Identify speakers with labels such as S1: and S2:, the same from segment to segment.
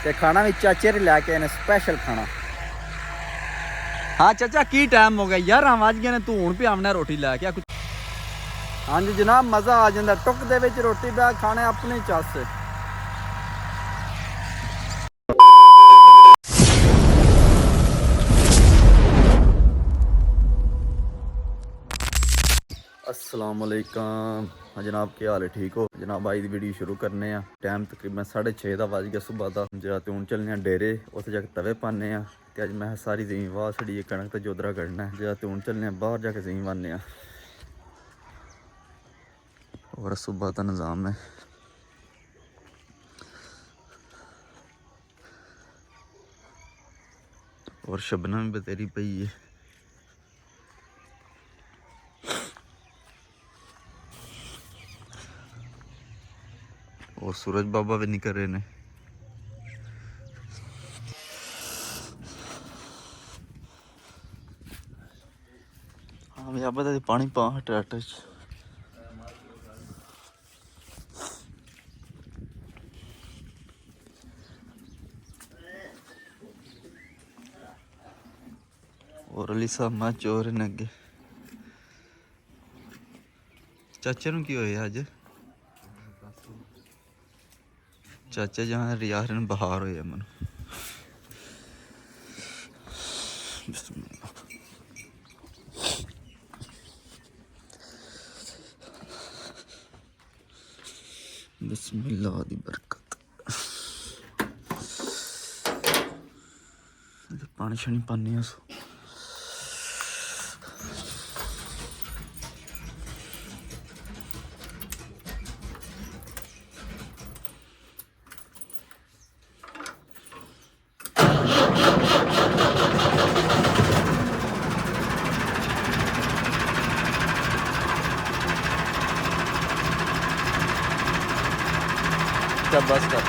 S1: ਤੇ ਖਾਣਾ ਵੀ ਚਾਚੇ ਲੈ ਕੇ ਆਏ ਨੇ ਸਪੈਸ਼ਲ ਖਾਣਾ। हाँ चाचा की टाइम हो गया यार, वज गए ने, तू हूँ पियावना रोटी लैके कुछ। हाँ जी जनाब, मज़ा आ जाता टुक दे विच रोटी बैग खाने अपने चस। अस्सलामुअलैकुम। हाँ जनाब, क्या हाल है, ठीक हो जनाब? आज की वीडियो शुरू करने हैं। टाइम तकरीबन 6:30 का बज गया सुबह का। जरा तो हूँ चलने डेरे, उत्थे जाके तवे पाने। तो अज मैं सारी जमीन वाह छड़ी है, कणक तो जोदरा कढ़ना है। जरा तो हूँ चलने बाहर जाके जमीन वाने। और सुबह का निज़ाम है। और शबनम भी बतेरी पई है। और सूरज बाबा भी निकल रहे ने। हाँ भैया बता पानी पा ट्रैक्टर च। और अली साहब मैं चोर ने अगे। चाचे नूं की होया अज? चाचा जहाँ यार बहार होया मैनू। बिस्मिल्लाह दी बरकत। पानी शानी पाने अस। क्या बस कर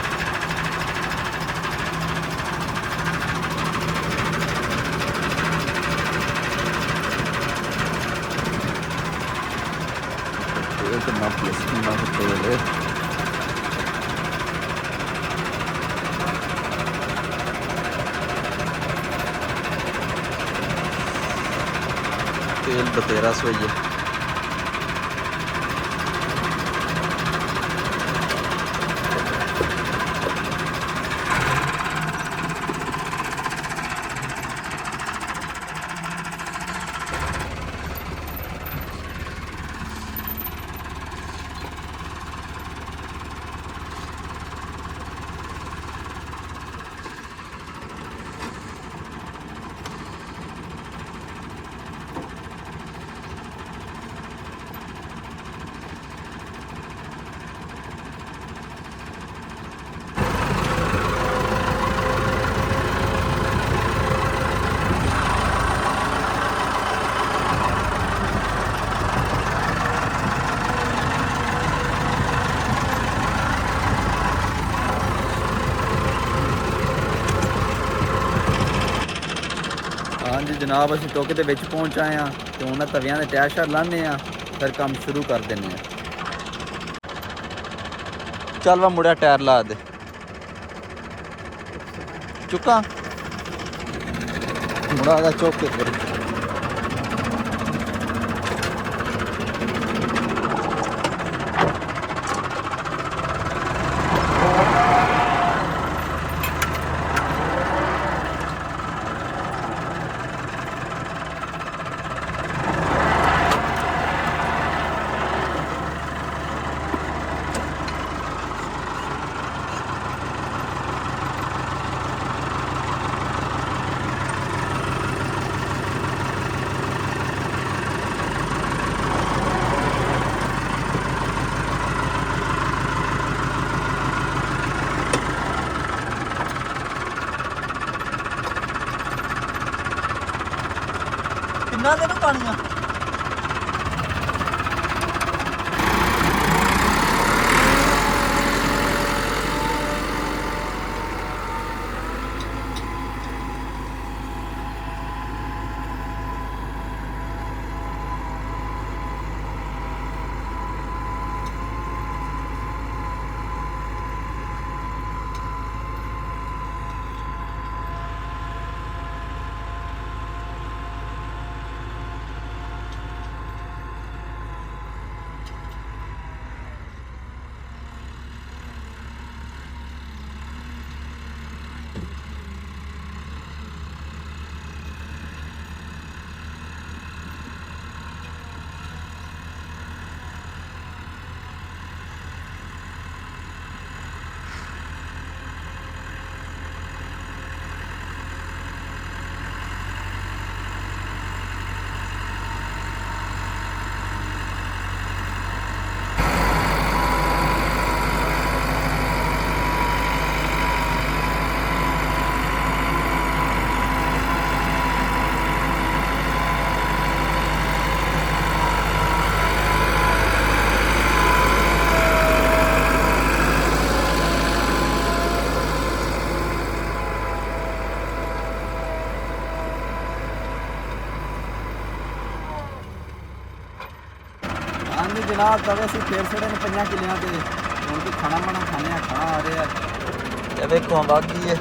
S1: तेल तो ना प्लस ना तेल है। तेल बतेरा सोई है। हाँ जी जनाब, असीं टुक दे विच पहुंच आए हैं। तो उन्हें तवियां दे टायर शायर लाने हैं, फिर काम शुरू कर देने हैं। चल वा मुड़िया टायर ला दे। चुका मुड़ा दा चौक के कर। कितना देना पानी? ਹਾਂਜੀ ਜਨਾਬ ਤਵੇ ਅਸੀਂ ਫੇਰ ਛੜੇ ਨੇ 5 ਕਿੱਲਿਆਂ ਤੇ ਹੁਣ ਕੀ ਖਾਣਾ ਬਣਾ ਖਾਣੇ ਆ ਖਾਣਾ ਆ ਰਿਹਾ ਤੇ ਵੇਖੋ ਬਾਗੀ ਹੈ।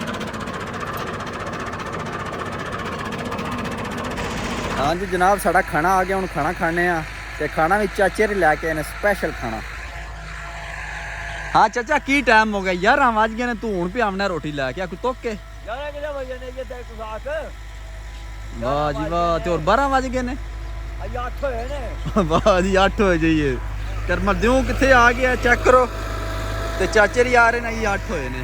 S1: ਹਾਂਜੀ ਜਨਾਬ ਸਾਡਾ ਖਾਣਾ ਆ ਗਿਆ ਹੁਣ ਖਾਣਾ ਖਾਣੇ ਆ ਤੇ ਖਾਣਾ ਵੀ ਚਾਚੇ ਨੇ ਲੈ ਕੇ ਆਏ ਨੇ ਸਪੈਸ਼ਲ ਖਾਣਾ। ਹਾਂ ਚਾਚਾ ਕੀ ਟਾਈਮ ਹੋ ਗਿਆ 11 ਵੱਜ ਗਏ ਨੇ ਤੂੰ ਹੁਣ ਪਿਆਵਣਾ ਰੋਟੀ ਲੈ ਕੇ ਆ ਕੋਈ ਤੋਕ ਕੇ
S2: 11 ਕਿਹੜੇ ਵਜੇ ਨੇ ਜੇ ਤੇ ਕੁਸਾਕ
S1: ਵਾਹ ਜੀ ਵਾਹ ਤੇ ਹੋਰ 12 ਵੱਜ ਗਏ ਨੇ
S2: ਅਈ 8 ਹੋਏ ਨੇ
S1: ਵਾਹ ਜੀ 8 ਹੋ ਜਾਈਏ ਕਰਮਰ ਦਿਓ ਕਿੱਥੇ ਆ ਗਿਆ ਚੈੱਕ ਕਰੋ ਤੇ ਚਾਚੇ ਦੀ ਆ ਰਹੇ ਨੇ ਜੀ 8 ਹੋਏ ਨੇ।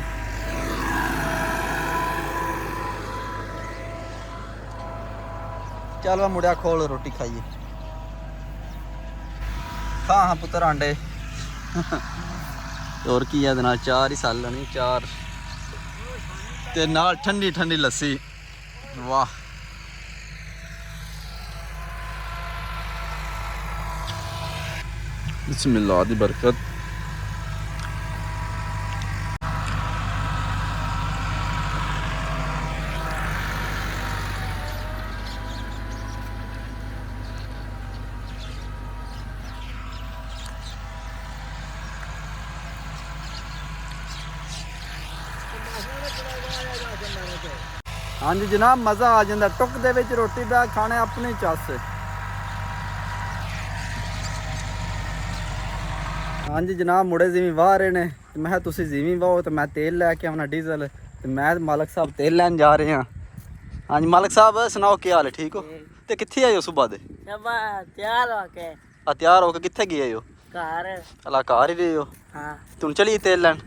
S1: ਚੱਲ ਵਾ ਮੁੜਿਆ ਖੋਲ ਰੋਟੀ ਖਾਈਏ। ਹਾਂ ਪੁੱਤਰ ਆਂਡੇ ਹੋਰ ਕੀ ਆ ਇਹਦੇ ਨਾਲ ਚਾਰ ਹੀ ਸਾਲਣੀ ਚਾਰ ਤੇ ਨਾਲ ਠੰਡੀ ਠੰਡੀ ਲੱਸੀ ਵਾਹ। ਬਿਸਮਿल्लाह ਦੀ ਬਰਕਤ। ਹਾਂਜੀ ਜਨਾਬ ਮਜ਼ਾ ਆ ਜਾਂਦਾ ਟੁੱਕ ਦੇ ਵਿੱਚ ਰੋਟੀ ਬੈ ਖਾਣੇ ਆਪਣੇ ਚੱਸ। ਹਾਂਜੀ ਜਨਾਬ ਮੁੜੇ ਜਿਵੇਂ ਵਾਹ ਰਹੇ ਨੇ ਤੇ ਮੈਂ ਕਿਹਾ ਤੁਸੀਂ ਜਿਵੇਂ ਵਾਹੋ ਤੇ ਮੈਂ ਤੇਲ ਲੈ ਕੇ ਆਉਣਾ ਡੀਜ਼ਲ ਤੇ ਮੈਂ ਮਾਲਕ ਸਾਹਿਬ ਤੇਲ ਲੈਣ ਜਾ ਰਹੇ ਹਾਂ। ਹਾਂਜੀ ਮਾਲਕ ਸਾਹਿਬ ਸੁਣਾਓ ਕੀ ਹਾਲ ਹੈ ਠੀਕ ਹੋ ਤੇ ਕਿੱਥੇ ਆਏ ਹੋ ਸੁਬਾਹ ਦੇ?
S2: ਤਿਆਰ ਹੋ ਕੇ
S1: ਤਿਆਰ ਹੋ ਕੇ ਕਿੱਥੇ ਗਏ ਹੋ?
S2: ਘਰ
S1: ਅਲਾ ਘਰ ਹੀ ਰਹੇ ਹੋ?
S2: ਹਾਂ
S1: ਤੁਮ ਚਲੀਏ ਤੇਲ ਲੈਣ।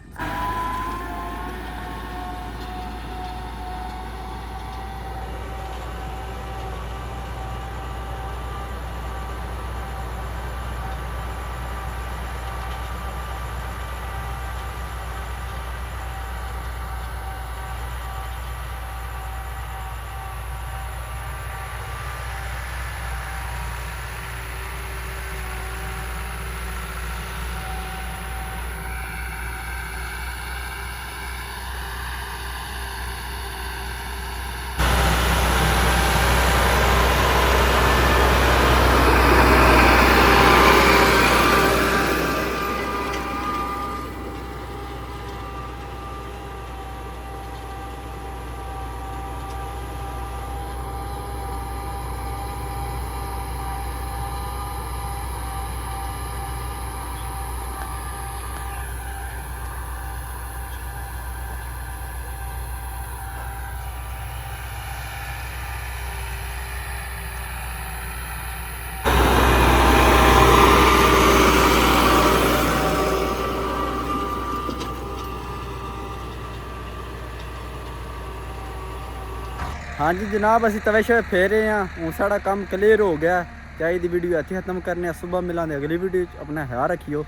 S1: ਹਾਂਜੀ जनाब ਅਸੀਂ ਤਵੇ ਸ਼ਵੇ ਫੇਰ ਰਹੇ ਹਾਂ ਹੁਣ ਸਾਡਾ ਕੰਮ ਕਲੀਅਰ ਹੋ ਗਿਆ। ਚਾਹੀ ਦੀ ਵੀਡੀਓ ਇੱਥੇ ਖਤਮ ਕਰਨੇ ਆ। ਸੁਬਹ ਮਿਲਾਂਗੇ ਅਗਲੀ ਵੀਡੀਓ 'ਚ। ਆਪਣਾ ਖਿਆਲ ਰੱਖਿਓ।